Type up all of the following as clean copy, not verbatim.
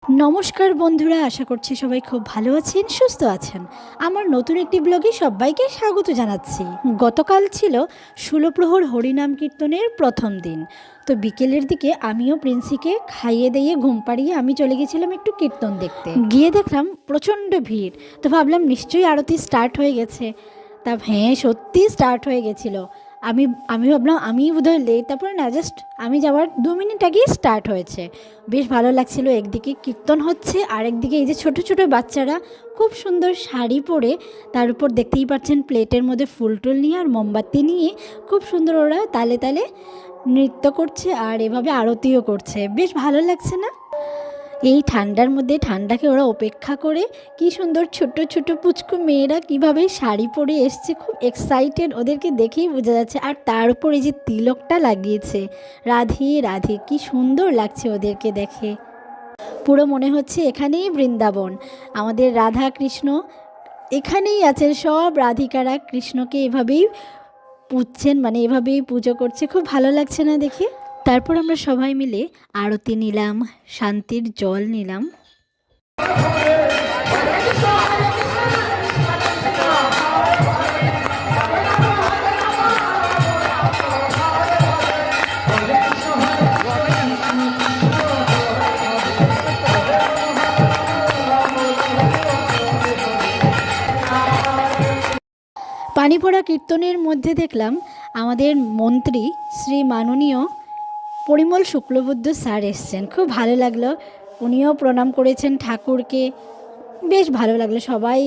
নমস্কার বন্ধুরা, আশা করছি সবাই খুব ভালো আছেন, সুস্থ আছেন। আমার নতুন একটি ব্লগে সবাইকে স্বাগত জানাচ্ছি। গতকাল ছিল ষোলপ্রহর হরিনাম কীর্তনের প্রথম দিন। তো বিকেলের দিকে আমিও প্রিন্সিকে খাইয়ে দিয়ে ঘুম পাড়িয়ে আমি চলে গেছিলাম একটু কীর্তন দেখতে। গিয়ে দেখলাম প্রচণ্ড ভিড়। তো ভাবলাম নিশ্চয়ই আরতি স্টার্ট হয়ে গেছে। হ্যাঁ, সত্যি স্টার্ট হয়ে গেছিলো। আমি আমি ভাবলাম আমি বোধহয় লেট, তারপরে না, জাস্ট আমি যাওয়ার 2 মিনিট আগেই স্টার্ট হয়েছে। বেশ ভালো লাগছিল। একদিকে কীর্তন হচ্ছে আর একদিকে এই যে ছোট ছোট বাচ্চারা খুব সুন্দর শাড়ি পরে, তার উপর দেখতেই পাচ্ছেন প্লেটের মধ্যে ফুল টুল নিয়ে আর মোমবাতি নিয়ে খুব সুন্দর ওরা তালে তালে নৃত্য করছে আর এভাবে আরতিও করছে। বেশ ভালো লাগছে না? এই ঠান্ডার মধ্যে ঠান্ডাকে ওরা উপেক্ষা করে কি সুন্দর ছোট ছোট পুচকু মেয়েরা কিভাবে শাড়ি পরে এসছে, খুব এক্সাইটেড, ওদেরকে দেখেই বোঝা যাচ্ছে। আর তার উপর এই যে তিলকটা লাগিয়েছে, রাধে রাধে, কি সুন্দর লাগছে ওদেরকে দেখে। পুরো মনে হচ্ছে এখানেই বৃন্দাবন, আমাদের রাধা কৃষ্ণ এখানেই আছেন। সব রাধিকারা কৃষ্ণকে এভাবেই পুজছেন, মানে এভাবেই পুজো করছে। খুব ভালো লাগছে না দেখে? তারপর আমরা সবাই মিলে আরতি নিলাম, শান্তির জল নিলাম। পানি ভরা কীর্তনের মধ্যে দেখলাম আমাদের মন্ত্রী শ্রী মাননীয় পরিমল শুক্লবৈদ্য স্যার এসছেন। খুব ভালো লাগলো, উনিও প্রণাম করেছেন ঠাকুরকে। বেশ ভালো লাগলো, সবাই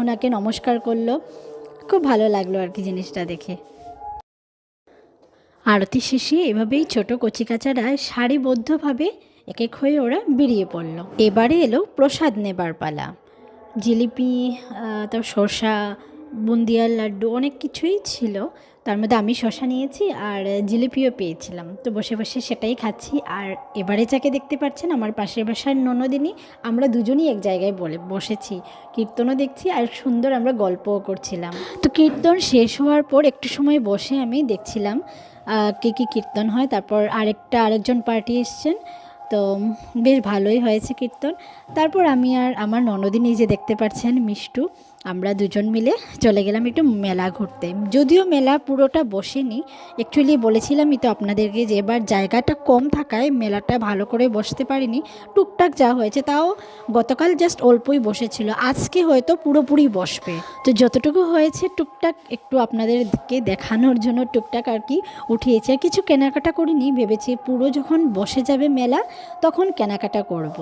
ওনাকে নমস্কার করলো। খুব ভালো লাগলো আর কি জিনিসটা দেখে। আরতি শেষে এভাবেই ছোট কচিকাচারা সারিবদ্ধভাবে এক এক হয়ে ওরা বেরিয়ে পড়লো। এবারে এলো প্রসাদ নেবার পালা। জিলিপি, তারপর শসা, বুন্দিয়ার লাড্ডু, অনেক কিছুই ছিল। তার মধ্যে আমি শসা নিয়েছি আর জিলিপিও পেয়েছিলাম। তো বসে বসে সেটাই খাচ্ছি। আর এবারে যাকে দেখতে পাচ্ছেন আমার পাশের বাসার ননদিনী, আমরা দুজনই এক জায়গায় বসেছি, কীর্তনও দেখছি আর সুন্দর আমরা গল্পও করছিলাম। তো কীর্তন শেষ হওয়ার পর একটু সময় বসে আমি দেখছিলাম কে কী কীর্তন হয়। তারপর আরেকজন পার্টি এসছেন, তো বেশ ভালোই হয়েছে কীর্তন। তারপর আমি আর আমার ননদিনী, যে দেখতে পাচ্ছেন মিষ্টু, আমরা দুজন মিলে চলে গেলাম একটু মেলা ঘুরতে। যদিও মেলা পুরোটা বসেনি, অ্যাকচুয়ালি বলেছিলামই তো আপনাদেরকে যে এবার জায়গাটা কম থাকায় মেলাটা ভালো করে বসতে পারিনি। টুকটাক যা হয়েছে, তাও গতকাল জাস্ট অল্পই বসেছিল, আজকে হয়তো পুরোপুরি বসবে। তো যতটুকু হয়েছে টুকটাক একটু আপনাদেরকে দেখানোর জন্য টুকটাক আর কি উঠিয়েছে। আর কিছু কেনাকাটা করিনি, ভেবেছি পুরো যখন বসে যাবে মেলা তখন কেনাকাটা করব।